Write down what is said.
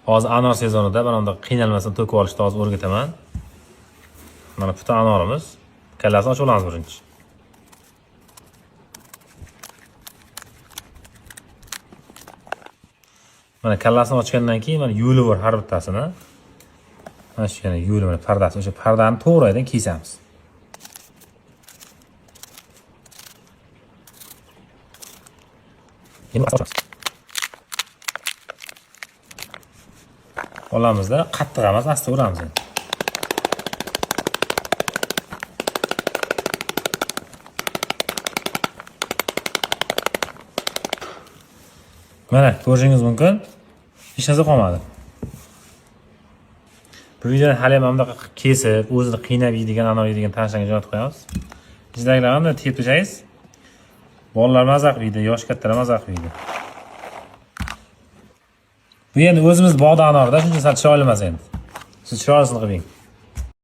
Hozir anor sezonida mana bunda qiynalmasdan to'kib olishni hozir o'rgataman. Mana puta anorimiz. Kallasini ochib olamiz birinchi. Mana kallasini ochgandan keyin mana yo'li bor har bittasini. Mana shu yana yo'li mana pardasi, o'sha pardani to'g'ridan kesamiz. Olamizda qattiq emas, asta uramiz endi. Mana ko'rishingiz mumkin. Hech narsa qolmadi. Bu videoni hali ham bunday kesib, o'zini qiynab yeydigan, anor yeydigan tanishlarga jo'natib qo'yamiz. Sizlarga ham tep tushaysiz. Bolalar mazza qiladi, yosh kattalar mazza qiladi. Bu endi o'zimiz bog'da anorda, shuncha sal chiroyli emas endi. Siz chiroylisini qiling.